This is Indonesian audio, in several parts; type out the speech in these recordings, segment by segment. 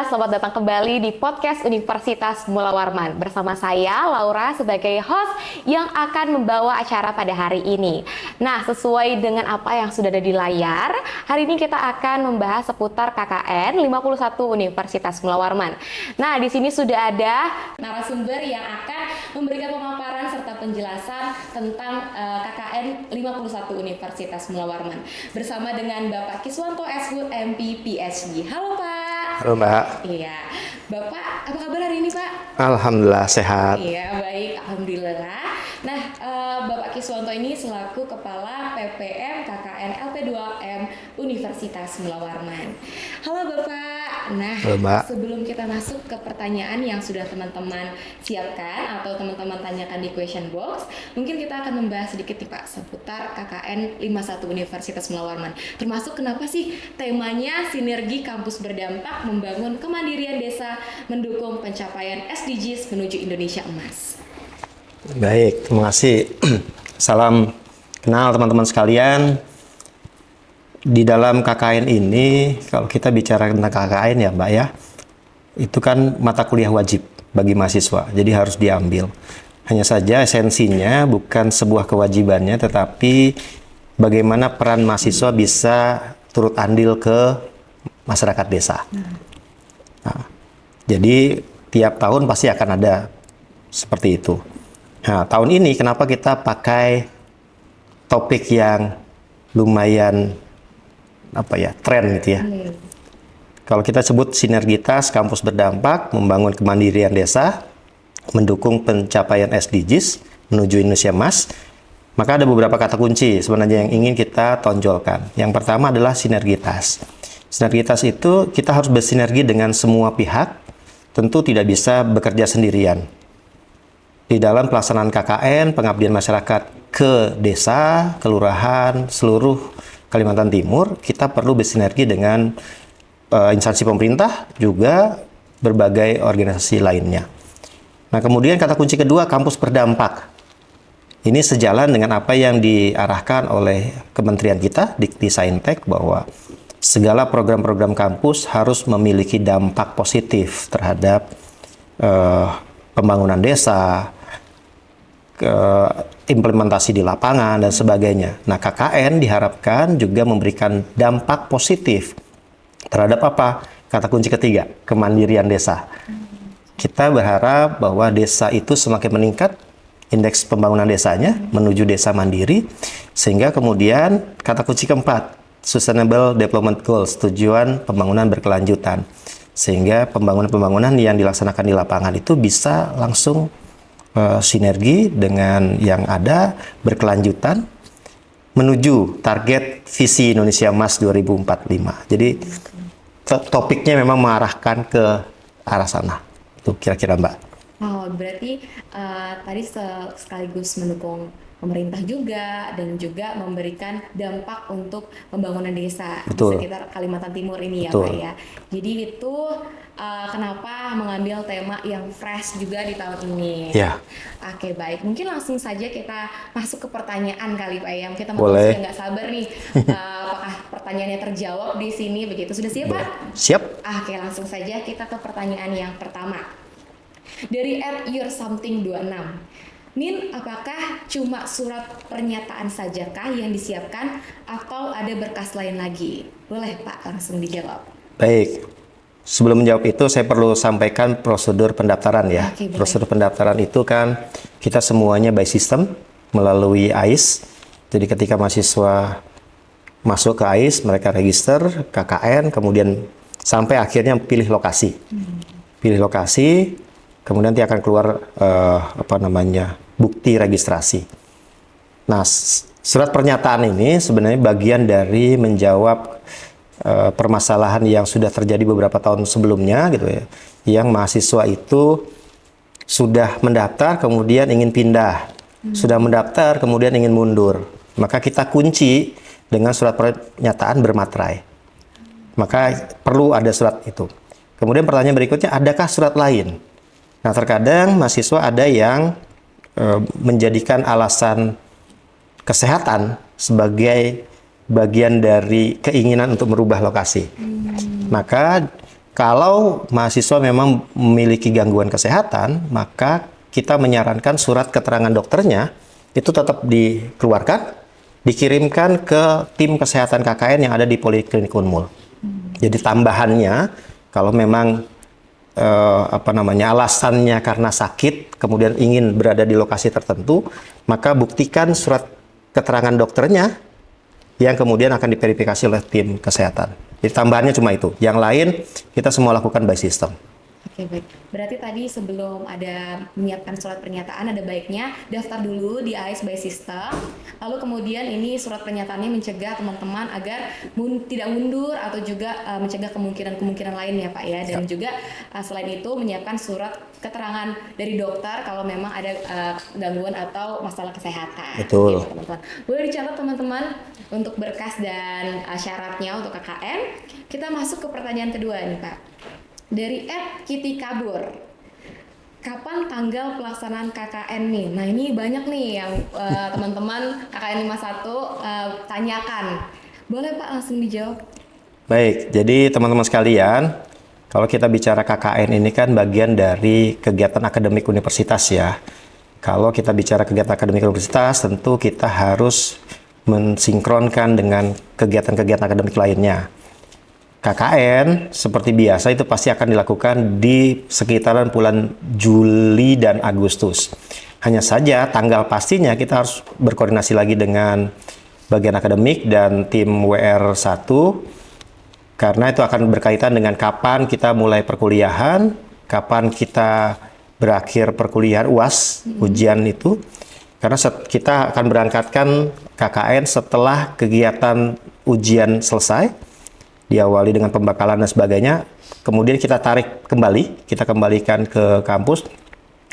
selamat datang kembali di podcast Universitas Mula Warman. Bersama saya, Laura, sebagai host yang akan membawa acara pada hari ini. Nah, sesuai dengan apa yang sudah ada di layar, hari ini kita akan membahas seputar KKN 51 Universitas Mula Warman. Nah, di sini sudah ada narasumber yang akan memberikan pemaparan serta penjelasan tentang KKN 51 Universitas Mula Warman. Bersama dengan Bapak Kiswanto Eshud, MP, PhD. Halo Pak. Halo Mbak. Iya, Bapak apa kabar hari ini Pak? Alhamdulillah sehat. Iya baik, Alhamdulillah. Nah, Bapak Kiswanto ini selaku Kepala PPM KKN LP2M Universitas Mula Warman. Halo Bapak. Nah, halo, Mbak. Sebelum kita masuk ke pertanyaan yang sudah teman-teman siapkan atau teman-teman tanyakan di question box, mungkin kita akan membahas sedikit nih Pak seputar KKN 51 Universitas Mula Warman. Termasuk kenapa sih temanya sinergi kampus berdampak membangun kemandirian desa mendukung pencapaian SDGs menuju Indonesia Emas. Baik, terima kasih. Salam kenal teman-teman sekalian. Di dalam KKN ini, kalau kita bicara tentang KKN ya Mbak ya, itu kan mata kuliah wajib bagi mahasiswa, jadi harus diambil. Hanya saja esensinya bukan sebuah kewajibannya, tetapi bagaimana peran mahasiswa bisa turut andil ke masyarakat desa. Nah, jadi tiap tahun pasti akan ada seperti itu. Nah, tahun ini kenapa kita pakai topik yang lumayan tren gitu ya. Kalau kita sebut sinergitas kampus berdampak membangun kemandirian desa, mendukung pencapaian SDGs menuju Indonesia Emas, maka ada beberapa kata kunci sebenarnya yang ingin kita tonjolkan. Yang pertama adalah sinergitas. Sinergitas itu kita harus bersinergi dengan semua pihak, tentu tidak bisa bekerja sendirian. Di dalam pelaksanaan KKN, pengabdian masyarakat ke desa, kelurahan, seluruh Kalimantan Timur, kita perlu bersinergi dengan instansi pemerintah, juga berbagai organisasi lainnya. Nah, kemudian kata kunci kedua, kampus berdampak. Ini sejalan dengan apa yang diarahkan oleh kementerian kita, Dikti-Saintek, bahwa segala program-program kampus harus memiliki dampak positif terhadap pembangunan desa, implementasi di lapangan, dan sebagainya. Nah, KKN diharapkan juga memberikan dampak positif terhadap apa? Kata kunci ketiga, kemandirian desa. Kita berharap bahwa desa itu semakin meningkat, indeks pembangunan desanya menuju desa mandiri, sehingga kemudian kata kunci keempat, Sustainable Development Goals, tujuan pembangunan berkelanjutan. Sehingga pembangunan-pembangunan yang dilaksanakan di lapangan itu bisa langsung sinergi dengan yang ada, berkelanjutan menuju target visi Indonesia Emas 2045. Jadi topiknya memang mengarahkan ke arah sana. Itu kira-kira Mbak. Oh, berarti tadi sekaligus mendukung pemerintah juga dan juga memberikan dampak untuk pembangunan desa di sekitar Kalimantan Timur ini ya Pak ya. Jadi itu kenapa mengambil tema yang fresh juga di tahun ini. Ya. Oke, baik. Mungkin langsung saja kita masuk ke pertanyaan kali Pak ya. Kita Boleh. nggak sabar nih apakah pertanyaannya terjawab di sini begitu. Sudah siap Pak? Siap. Oke, langsung saja kita ke pertanyaan yang pertama. Dari @yoursomething26. Min, apakah cuma surat pernyataan sajakah yang disiapkan atau ada berkas lain lagi? Boleh Pak langsung dijawab. Baik. Sebelum menjawab itu saya perlu sampaikan prosedur pendaftaran ya. Oke, prosedur pendaftaran itu kan kita semuanya by system melalui AIS. Jadi ketika mahasiswa masuk ke AIS, mereka register KKN, kemudian sampai akhirnya pilih lokasi. Pilih lokasi, kemudian nanti akan keluar bukti registrasi. Nah, surat pernyataan ini sebenarnya bagian dari menjawab permasalahan yang sudah terjadi beberapa tahun sebelumnya gitu ya, yang mahasiswa itu sudah mendaftar kemudian ingin pindah, sudah mendaftar kemudian ingin mundur, maka kita kunci dengan surat pernyataan bermaterai. Maka perlu ada surat itu. Kemudian pertanyaan berikutnya, adakah surat lain? Nah, terkadang mahasiswa ada yang menjadikan alasan kesehatan sebagai bagian dari keinginan untuk merubah lokasi. Maka Kalau mahasiswa memang memiliki gangguan kesehatan, maka kita menyarankan surat keterangan dokternya itu tetap dikeluarkan, dikirimkan ke tim kesehatan KKN yang ada di Poliklinik Unmul. Jadi tambahannya, kalau memang alasannya karena sakit, kemudian ingin berada di lokasi tertentu, maka buktikan surat keterangan dokternya yang kemudian akan diverifikasi oleh tim kesehatan. Jadi tambahannya cuma itu. Yang lain kita semua lakukan by system. Oke, baik. Berarti tadi sebelum ada menyiapkan surat pernyataan, ada baiknya daftar dulu di AIS by System. Lalu kemudian ini surat pernyataannya mencegah teman-teman agar tidak mundur atau juga mencegah kemungkinan-kemungkinan lain ya Pak ya. Dan juga selain itu menyiapkan surat keterangan dari dokter kalau memang ada gangguan atau masalah kesehatan. Betul. Gitu, teman-teman. Boleh dicatat teman-teman untuk berkas dan syaratnya untuk KKN. Kita masuk ke pertanyaan kedua nih Pak. Dari @Kitty Kabur, kapan tanggal pelaksanaan KKN nih? Nah ini banyak nih yang teman-teman KKN 51 tanyakan. Boleh Pak langsung dijawab? Baik, jadi teman-teman sekalian, kalau kita bicara KKN ini kan bagian dari kegiatan akademik universitas ya. Kalau kita bicara kegiatan akademik universitas, tentu kita harus mensinkronkan dengan kegiatan-kegiatan akademik lainnya. KKN seperti biasa itu pasti akan dilakukan di sekitaran bulan Juli dan Agustus. Hanya saja tanggal pastinya kita harus berkoordinasi lagi dengan bagian akademik dan tim WR1 karena itu akan berkaitan dengan kapan kita mulai perkuliahan, kapan kita berakhir perkuliahan UAS, ujian itu. Karena kita akan berangkatkan KKN setelah kegiatan ujian selesai, diawali dengan pembekalan dan sebagainya, kemudian kita tarik kembali, kita kembalikan ke kampus,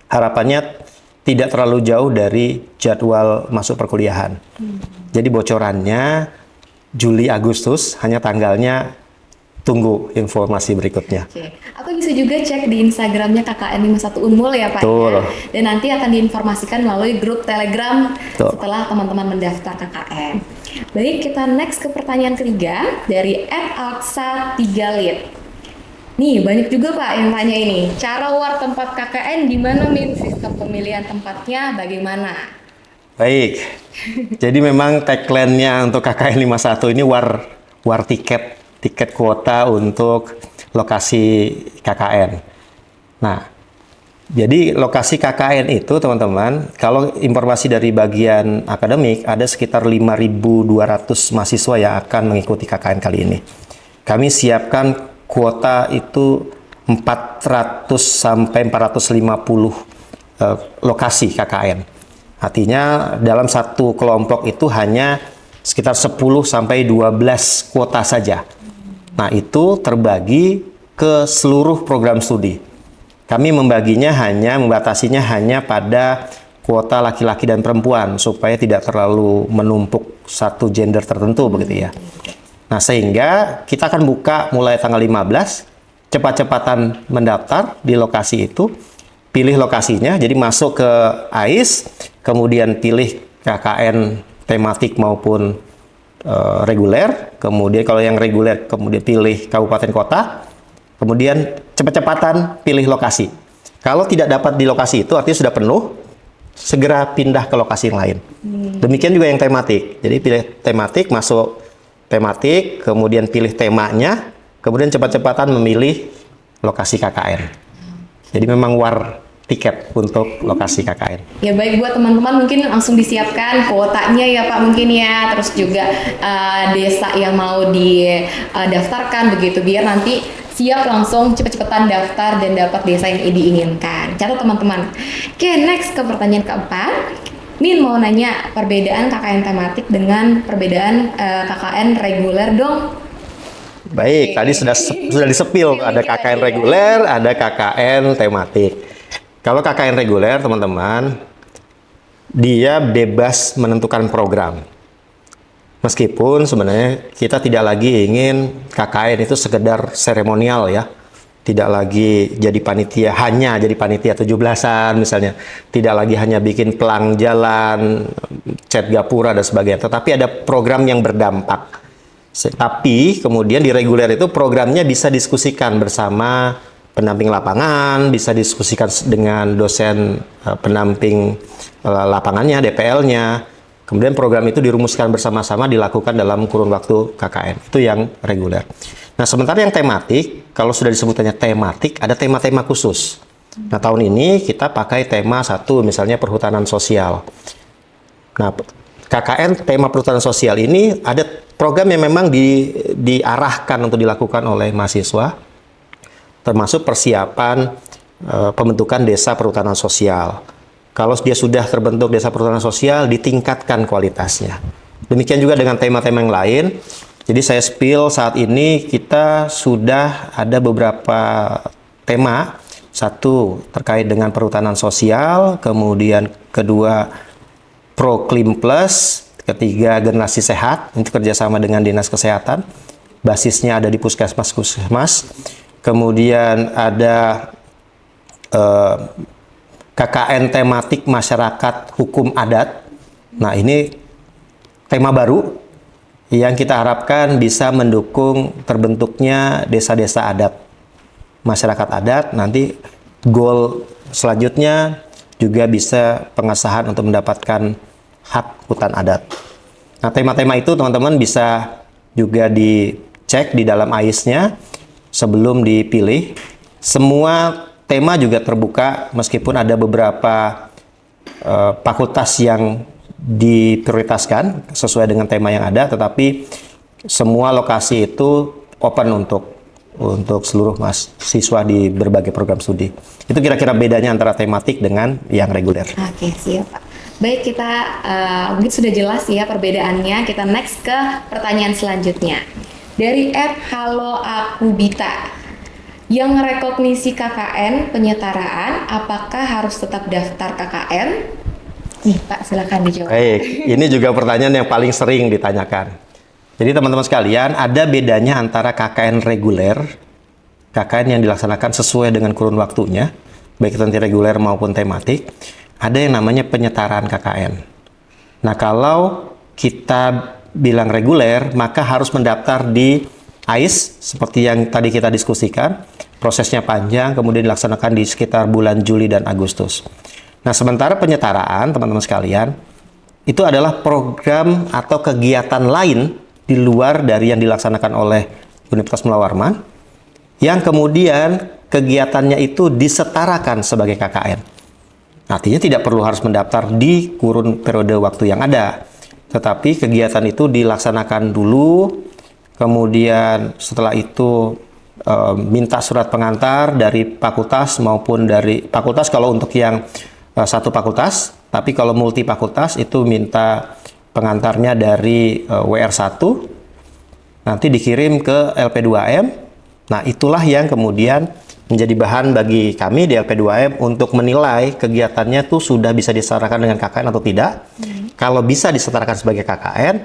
harapannya tidak terlalu jauh dari jadwal masuk perkuliahan. Jadi bocorannya Juli Agustus, hanya tanggalnya tunggu informasi berikutnya. Oke. Atau bisa juga cek di Instagramnya KKN 51 Unmul ya Pak Betul. ya. Dan nanti akan diinformasikan melalui grup Telegram Betul. setelah teman-teman mendaftar KKN. Baik, kita next ke pertanyaan ketiga dari @Alxa3Lit. Nih, banyak juga Pak yang tanya ini. Cara war tempat KKN gimana Min? Sistem pemilihan tempatnya bagaimana? Baik. Jadi memang tagline-nya untuk KKN 51 ini war tiket kuota untuk lokasi KKN. Nah, jadi lokasi KKN itu teman-teman, kalau informasi dari bagian akademik ada sekitar 5.200 mahasiswa yang akan mengikuti KKN kali ini. Kami siapkan kuota itu 400 sampai 450 lokasi KKN. Artinya dalam satu kelompok itu hanya sekitar 10 sampai 12 kuota saja. Nah, itu terbagi ke seluruh program studi. Kami membatasinya hanya pada kuota laki-laki dan perempuan supaya tidak terlalu menumpuk satu gender tertentu begitu ya. Nah, sehingga kita akan buka mulai tanggal 15, cepat-cepatan mendaftar di lokasi itu, pilih lokasinya, jadi masuk ke AIS, kemudian pilih KKN tematik maupun reguler, kemudian kalau yang reguler kemudian pilih kabupaten kota, kemudian cepat-cepatan pilih lokasi. Kalau tidak dapat di lokasi itu artinya sudah penuh, segera pindah ke lokasi yang lain. Demikian juga yang tematik. Jadi pilih tematik, masuk tematik, kemudian pilih temanya, kemudian cepat-cepatan memilih lokasi KKN. Jadi memang war tiket untuk lokasi KKN. Ya baik, buat teman-teman mungkin langsung disiapkan kuotanya ya Pak mungkin ya, terus juga desa yang mau didaftarkan begitu biar nanti siap langsung cepet-cepetan daftar dan dapat desa yang diinginkan. Catat teman-teman. Oke, next ke pertanyaan keempat. Min mau nanya perbedaan KKN tematik dengan perbedaan KKN reguler dong. Baik, tadi sudah disepil, ada KKN reguler, ada KKN tematik. Kalau KKN reguler, teman-teman, dia bebas menentukan program. Meskipun sebenarnya kita tidak lagi ingin KKN itu sekedar seremonial ya. Tidak lagi jadi panitia, hanya jadi panitia 17-an misalnya. Tidak lagi hanya bikin pelang jalan, cat gapura dan sebagainya. Tetapi ada program yang berdampak. Tapi kemudian di reguler itu programnya bisa diskusikan bersama pendamping lapangan, bisa diskusikan dengan dosen pendamping lapangannya, DPL-nya. Kemudian program itu dirumuskan bersama-sama, dilakukan dalam kurun waktu KKN. Itu yang reguler. Nah, sementara yang tematik, kalau sudah disebutannya tematik, ada tema-tema khusus. Nah, tahun ini kita pakai tema satu, misalnya perhutanan sosial. Nah, KKN tema perhutanan sosial ini ada program yang memang diarahkan untuk dilakukan oleh mahasiswa, termasuk persiapan pembentukan desa perhutanan sosial. Kalau dia sudah terbentuk desa perhutanan sosial, ditingkatkan kualitasnya. Demikian juga dengan tema-tema yang lain. Jadi saya spill saat ini kita sudah ada beberapa tema. Satu terkait dengan perhutanan sosial, kemudian kedua Proklim Plus, ketiga generasi sehat, itu kerjasama dengan Dinas Kesehatan. Basisnya ada di puskesmas. Kemudian ada KKN tematik masyarakat hukum adat. Nah, ini tema baru yang kita harapkan bisa mendukung terbentuknya desa-desa adat, masyarakat adat. Nanti goal selanjutnya juga bisa pengesahan untuk mendapatkan hak hutan adat. Nah, tema-tema itu teman-teman bisa juga dicek di dalam AIS-nya sebelum dipilih. Semua tema juga terbuka meskipun ada beberapa fakultas yang diprioritaskan sesuai dengan tema yang ada, tetapi semua lokasi itu open untuk seluruh mahasiswa di berbagai program studi. Itu kira-kira bedanya antara tematik dengan yang reguler. Oke, siap Pak. Baik, kita mungkin sudah jelas ya perbedaannya. Kita next ke pertanyaan selanjutnya. Dari Halo Aku Bita. Yang rekognisi KKN penyetaraan, apakah harus tetap daftar KKN? Nih Pak, silakan dijawab. Baik, ini juga pertanyaan yang paling sering ditanyakan. Jadi teman-teman sekalian, ada bedanya antara KKN reguler, KKN yang dilaksanakan sesuai dengan kurun waktunya, baik itu nanti reguler maupun tematik, ada yang namanya penyetaraan KKN. Nah, kalau kita bilang reguler, maka harus mendaftar di AIS, seperti yang tadi kita diskusikan. Prosesnya panjang, kemudian dilaksanakan di sekitar bulan Juli dan Agustus. Nah, sementara penyetaraan, teman-teman sekalian, itu adalah program atau kegiatan lain di luar dari yang dilaksanakan oleh Universitas Mula Warman, yang kemudian kegiatannya itu disetarakan sebagai KKN. Artinya tidak perlu harus mendaftar di kurun periode waktu yang ada, tetapi kegiatan itu dilaksanakan dulu, kemudian setelah itu minta surat pengantar dari fakultas maupun dari fakultas kalau untuk yang satu fakultas, tapi kalau multi fakultas itu minta pengantarnya dari WR1, nanti dikirim ke LP2M. Nah, itulah yang kemudian menjadi bahan bagi kami di LP2M untuk menilai kegiatannya tuh sudah bisa disetarakan dengan KKN atau tidak. Kalau bisa disetarakan sebagai KKN,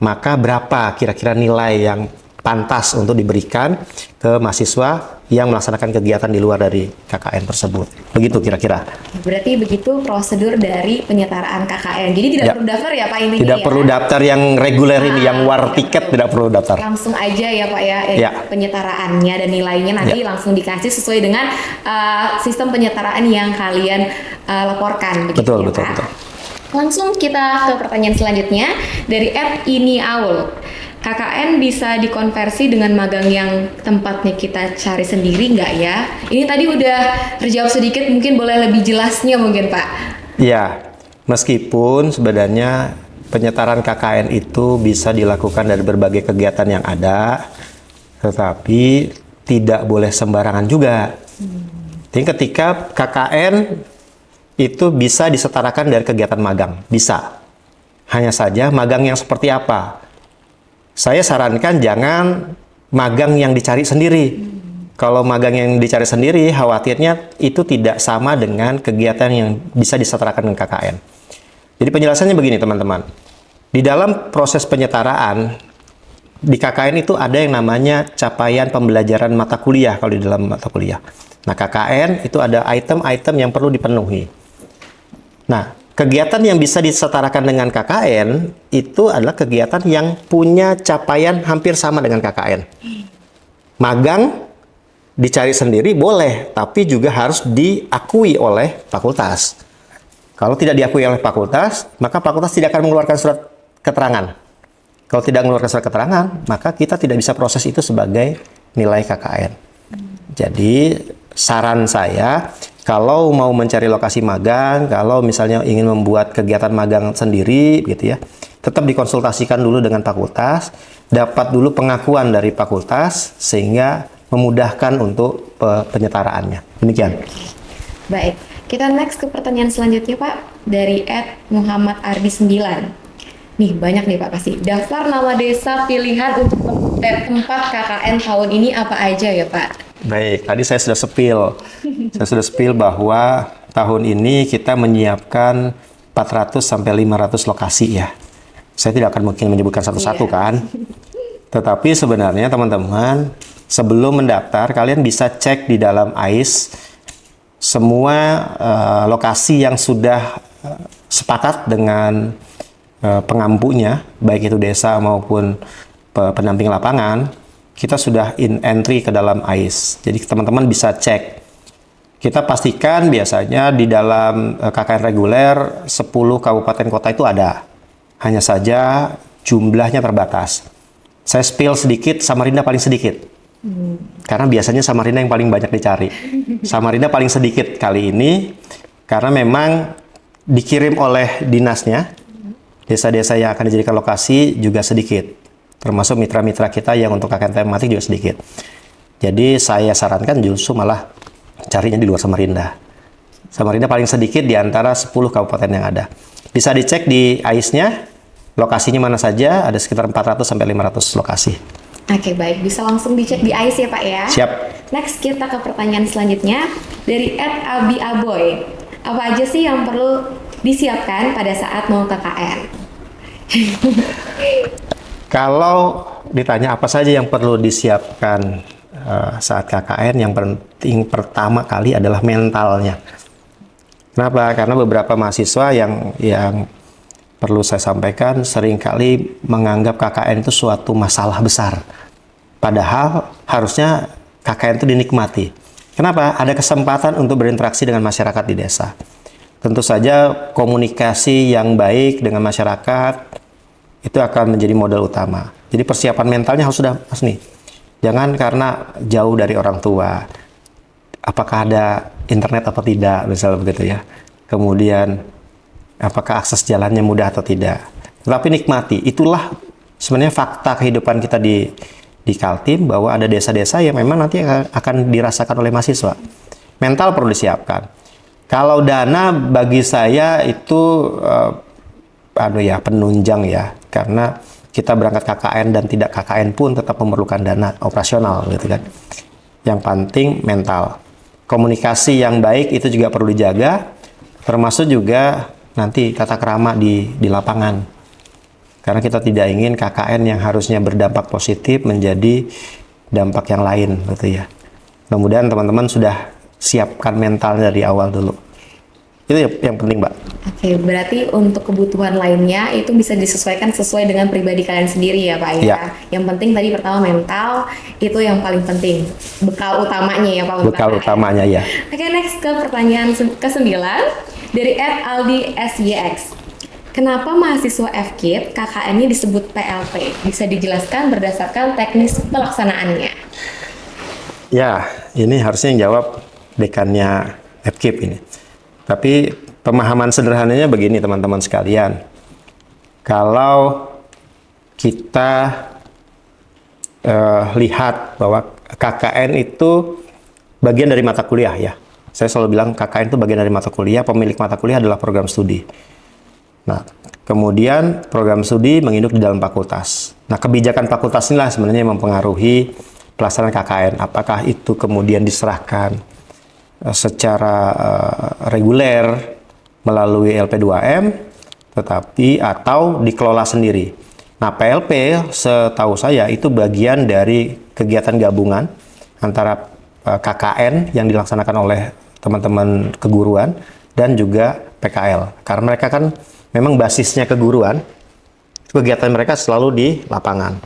maka berapa kira-kira nilai yang pantas untuk diberikan ke mahasiswa yang melaksanakan kegiatan di luar dari KKN tersebut. Begitu kira-kira. Berarti begitu prosedur dari penyetaraan KKN. Jadi tidak perlu daftar ya Pak intinya. Tidak perlu daftar yang reguler ini, yang war tiket tidak perlu daftar. Langsung aja ya Pak ya, penyetaraannya dan nilainya nanti langsung dikasih sesuai dengan sistem penyetaraan yang kalian laporkan. Begitu Betul, ya, betul, Pak? betul. Langsung kita ke pertanyaan selanjutnya dari @ini_aul. KKN bisa dikonversi dengan magang yang tempatnya kita cari sendiri nggak ya? Ini tadi udah terjawab sedikit, mungkin boleh lebih jelasnya mungkin Pak? Ya, meskipun sebenarnya penyetaraan KKN itu bisa dilakukan dari berbagai kegiatan yang ada, tetapi tidak boleh sembarangan juga. Jadi ketika KKN itu bisa disetarakan dari kegiatan magang, bisa. Hanya saja magang yang seperti apa? Saya sarankan jangan magang yang dicari sendiri. Kalau magang yang dicari sendiri, khawatirnya itu tidak sama dengan kegiatan yang bisa disetarakan dengan KKN. Jadi penjelasannya begini teman-teman. Di dalam proses penyetaraan, di KKN itu ada yang namanya capaian pembelajaran mata kuliah kalau di dalam mata kuliah. Nah, KKN itu ada item-item yang perlu dipenuhi. Nah, kegiatan yang bisa disetarakan dengan KKN itu adalah kegiatan yang punya capaian hampir sama dengan KKN. Magang dicari sendiri boleh, tapi juga harus diakui oleh fakultas. Kalau tidak diakui oleh fakultas, maka fakultas tidak akan mengeluarkan surat keterangan. Kalau tidak mengeluarkan surat keterangan, maka kita tidak bisa proses itu sebagai nilai KKN. Jadi saran saya, kalau mau mencari lokasi magang, kalau misalnya ingin membuat kegiatan magang sendiri gitu ya, tetap dikonsultasikan dulu dengan fakultas, dapat dulu pengakuan dari fakultas sehingga memudahkan untuk penyetaraannya. Demikian. Baik, kita next ke pertanyaan selanjutnya Pak, dari @Muhammad Ardi 9. Nih, banyak nih Pak pasti. Daftar nama desa pilihan untuk tempat KKN tahun ini apa aja ya Pak? Baik, tadi saya sudah spill bahwa tahun ini kita menyiapkan 400 sampai 500 lokasi ya. Saya tidak akan mungkin menyebutkan satu-satu kan. Tetapi sebenarnya teman-teman, sebelum mendaftar kalian bisa cek di dalam AIS semua lokasi yang sudah sepakat dengan pengampunya, baik itu desa maupun pendamping lapangan, kita sudah entry ke dalam AIS. Jadi teman-teman bisa cek. Kita pastikan biasanya di dalam KKN reguler 10 kabupaten kota itu ada. Hanya saja jumlahnya terbatas. Saya spill sedikit, Samarinda paling sedikit. Karena biasanya Samarinda yang paling banyak dicari. Samarinda paling sedikit kali ini karena memang dikirim oleh dinasnya. Desa-desa yang akan dijadikan lokasi juga sedikit, termasuk mitra-mitra kita yang untuk KKN tematik juga sedikit. Jadi saya sarankan justru malah carinya di luar Samarinda. Samarinda paling sedikit di antara 10 kabupaten yang ada. Bisa dicek di AIS-nya, lokasinya mana saja, ada sekitar 400 sampai 500 lokasi. Oke, baik. Bisa langsung dicek di AIS ya Pak ya? Siap. Next kita ke pertanyaan selanjutnya dari @abi_aboy. Apa aja sih yang perlu disiapkan pada saat mau KKN? Kalau ditanya apa saja yang perlu disiapkan saat KKN, yang penting pertama kali adalah mentalnya. Kenapa? Karena beberapa mahasiswa yang perlu saya sampaikan seringkali menganggap KKN itu suatu masalah besar. Padahal harusnya KKN itu dinikmati. Kenapa? Ada kesempatan untuk berinteraksi dengan masyarakat di desa. Tentu saja komunikasi yang baik dengan masyarakat itu akan menjadi modal utama. Jadi persiapan mentalnya harus sudah pas nih. Jangan karena jauh dari orang tua, apakah ada internet atau tidak, misalnya begitu ya. Kemudian apakah akses jalannya mudah atau tidak. Tetapi nikmati. Itulah sebenarnya fakta kehidupan kita di Kaltim, bahwa ada desa-desa yang memang nanti akan dirasakan oleh mahasiswa. Mental perlu disiapkan. Kalau dana bagi saya itu penunjang ya, karena kita berangkat KKN dan tidak KKN pun tetap memerlukan dana operasional gitu kan. Yang penting mental. Komunikasi yang baik itu juga perlu dijaga, termasuk juga nanti tata krama di lapangan. Karena kita tidak ingin KKN yang harusnya berdampak positif menjadi dampak yang lain gitu ya. Mudah-mudahan teman-teman sudah siapkan mental dari awal dulu. Itu yang penting, Mbak. Oke, berarti untuk kebutuhan lainnya itu bisa disesuaikan sesuai dengan pribadi kalian sendiri ya Pak ya. Ya. Yang penting tadi pertama mental, itu yang paling penting. Bekal utamanya ya Pak. Bekal utamanya ya. Oke, next ke pertanyaan ke-9 dari @aldi_syx. Kenapa mahasiswa FKIP KKN-nya disebut PLP? Bisa dijelaskan berdasarkan teknis pelaksanaannya? Ya, ini harusnya yang jawab dekannya FKIP ini. Tapi pemahaman sederhananya begini teman-teman sekalian. Kalau kita lihat bahwa KKN itu bagian dari mata kuliah ya. Saya selalu bilang KKN itu bagian dari mata kuliah, pemilik mata kuliah adalah program studi. Nah, kemudian program studi menginduk di dalam fakultas. Nah, kebijakan fakultas inilah sebenarnya yang mempengaruhi pelaksanaan KKN. Apakah itu kemudian diserahkan secara reguler melalui LP2M, tetapi atau dikelola sendiri. Nah, PLP setahu saya itu bagian dari kegiatan gabungan antara KKN yang dilaksanakan oleh teman-teman keguruan dan juga PKL. Karena mereka kan memang basisnya keguruan, kegiatan mereka selalu di lapangan.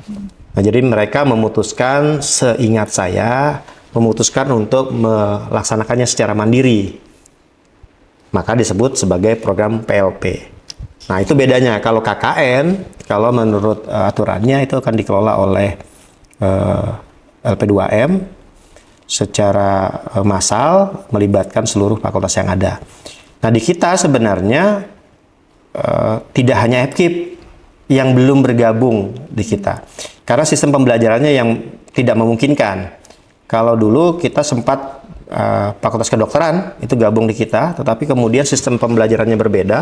Nah, jadi mereka memutuskan, seingat saya, memutuskan untuk melaksanakannya secara mandiri. Maka disebut sebagai program PLP. Nah, itu bedanya. Kalau KKN, kalau menurut aturannya itu akan dikelola oleh LP2M secara massal, melibatkan seluruh fakultas yang ada. Nah, di kita sebenarnya tidak hanya FKIP yang belum bergabung di kita. Karena sistem pembelajarannya yang tidak memungkinkan. Kalau dulu kita sempat Fakultas Kedokteran itu gabung di kita, tetapi kemudian sistem pembelajarannya berbeda.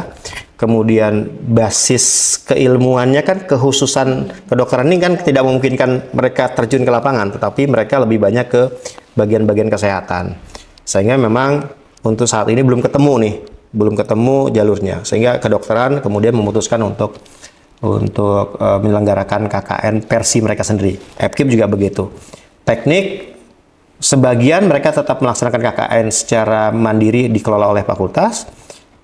Kemudian basis keilmuannya kan, kekhususan kedokteran ini kan tidak memungkinkan mereka terjun ke lapangan, tetapi mereka lebih banyak ke bagian-bagian kesehatan. Sehingga memang untuk saat ini belum ketemu jalurnya. Sehingga kedokteran kemudian memutuskan untuk menyelenggarakan KKN versi mereka sendiri. FKIP juga begitu. Teknik, sebagian mereka tetap melaksanakan KKN secara mandiri dikelola oleh fakultas,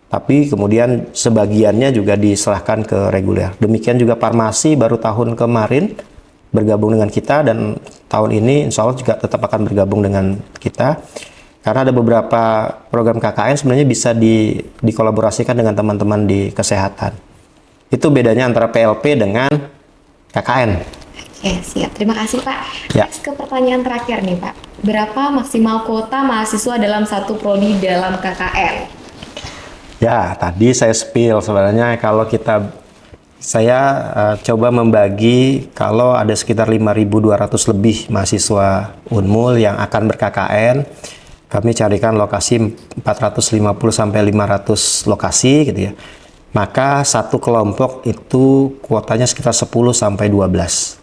tapi kemudian sebagiannya juga diserahkan ke reguler. Demikian juga farmasi baru tahun kemarin bergabung dengan kita, dan tahun ini insya Allah juga tetap akan bergabung dengan kita. Karena ada beberapa program KKN sebenarnya bisa dikolaborasikan dengan teman-teman di kesehatan. Itu bedanya antara PLP dengan KKN. Oke, siap. Terima kasih, Pak. Ya. Ke pertanyaan terakhir nih, Pak. Berapa maksimal kuota mahasiswa dalam satu prodi dalam KKN? Ya, tadi saya spill sebenarnya kalau saya coba membagi kalau ada sekitar 5.200 lebih mahasiswa Unmul yang akan ber-KKN. Kami carikan lokasi 450 sampai 500 lokasi gitu ya. Maka satu kelompok itu kuotanya sekitar 10 sampai 12.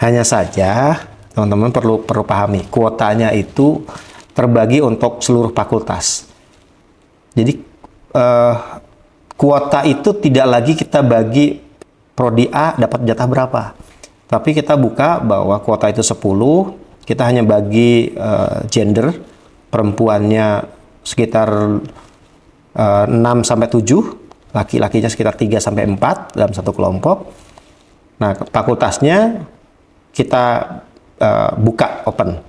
Hanya saja teman-teman perlu pahami, kuotanya itu terbagi untuk seluruh fakultas. Jadi kuota itu tidak lagi kita bagi prodi A dapat jatah berapa. Tapi kita buka bahwa kuota itu 10, kita hanya bagi gender, perempuannya sekitar 6 sampai 7, laki-lakinya sekitar 3 sampai 4 dalam satu kelompok. Nah, fakultasnya kita buka open.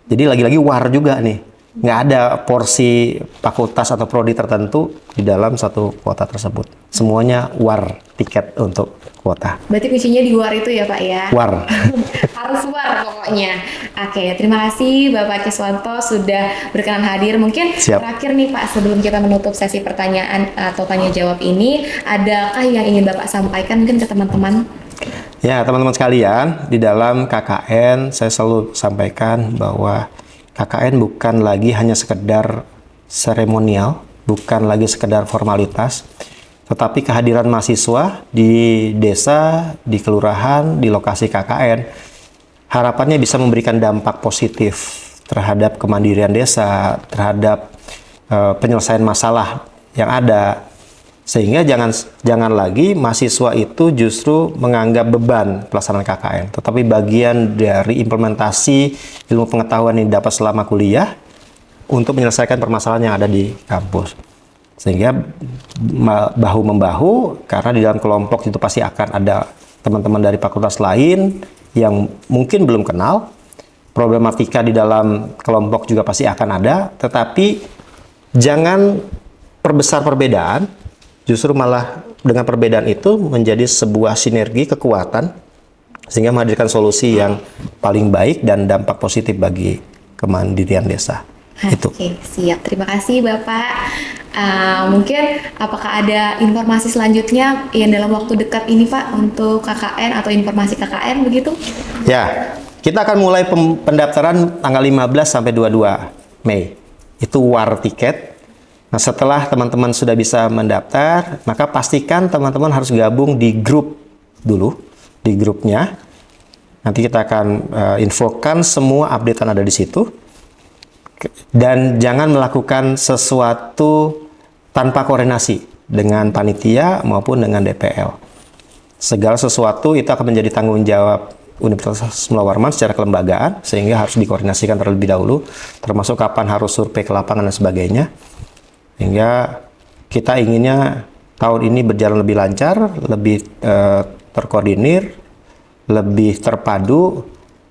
Jadi lagi-lagi war juga nih. Nggak ada porsi fakultas atau prodi tertentu di dalam satu kuota tersebut. Semuanya war tiket untuk kuota. Berarti kuncinya di war itu ya, Pak ya? War. Harus war pokoknya. Oke, terima kasih Bapak Kiswanto sudah berkenan hadir. Mungkin Siap. terakhir nih Pak, sebelum kita menutup sesi pertanyaan atau tanya jawab ini, adakah yang ingin Bapak sampaikan mungkin ke teman-teman? Ya, teman-teman sekalian, di dalam KKN saya selalu sampaikan bahwa KKN bukan lagi hanya sekedar seremonial, bukan lagi sekedar formalitas, tetapi kehadiran mahasiswa di desa, di kelurahan, di lokasi KKN, harapannya bisa memberikan dampak positif terhadap kemandirian desa, terhadap penyelesaian masalah yang ada. Sehingga jangan lagi mahasiswa itu justru menganggap beban pelaksanaan KKN, tetapi bagian dari implementasi ilmu pengetahuan yang didapat selama kuliah untuk menyelesaikan permasalahan yang ada di kampus. Sehingga bahu-membahu, karena di dalam kelompok itu pasti akan ada teman-teman dari fakultas lain yang mungkin belum kenal, problematika di dalam kelompok juga pasti akan ada, tetapi jangan perbesar perbedaan. Justru malah dengan perbedaan itu menjadi sebuah sinergi kekuatan sehingga menghadirkan solusi yang paling baik dan dampak positif bagi kemandirian desa. Itu. Oke, siap. Terima kasih Bapak. Mungkin apakah ada informasi selanjutnya yang dalam waktu dekat ini Pak untuk KKN atau informasi KKN begitu? Ya, kita akan mulai pendaftaran tanggal 15 sampai 22 Mei. Itu war tiket. Nah, setelah teman-teman sudah bisa mendaftar, maka pastikan teman-teman harus gabung di grup dulu, di grupnya. Nanti kita akan infokan semua update yang ada di situ. Dan jangan melakukan sesuatu tanpa koordinasi dengan panitia maupun dengan DPL. Segala sesuatu itu akan menjadi tanggung jawab Universitas Mula Warman secara kelembagaan, sehingga harus dikoordinasikan terlebih dahulu, termasuk kapan harus survei ke lapangan dan sebagainya. Sehingga kita inginnya tahun ini berjalan lebih lancar, lebih terkoordinir, lebih terpadu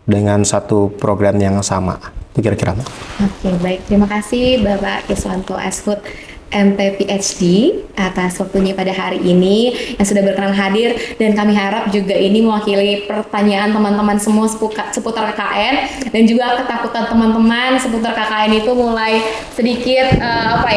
dengan satu program yang sama. Itu kira-kira. Oke, baik. Terima kasih Bapak Kiswanto Ashud MP PhD atas waktunya pada hari ini yang sudah berkenan hadir, dan kami harap juga ini mewakili pertanyaan teman-teman semua seputar KKN, dan juga ketakutan teman-teman seputar KKN itu mulai sedikit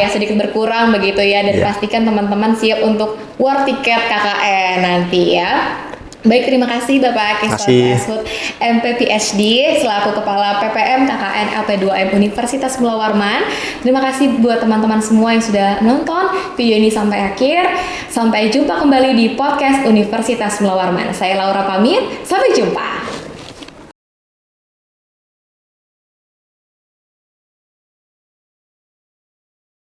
sedikit berkurang begitu ya, dan pastikan teman-teman siap untuk war tiket KKN nanti ya. Baik, terima kasih Bapak Kiswanto Ashud MP PhD selaku Kepala PPM KKN LP2M Universitas Mula Warman. Terima kasih buat teman-teman semua yang sudah nonton video ini sampai akhir. Sampai jumpa kembali di podcast Universitas Mula Warman. Saya Laura pamit, sampai jumpa.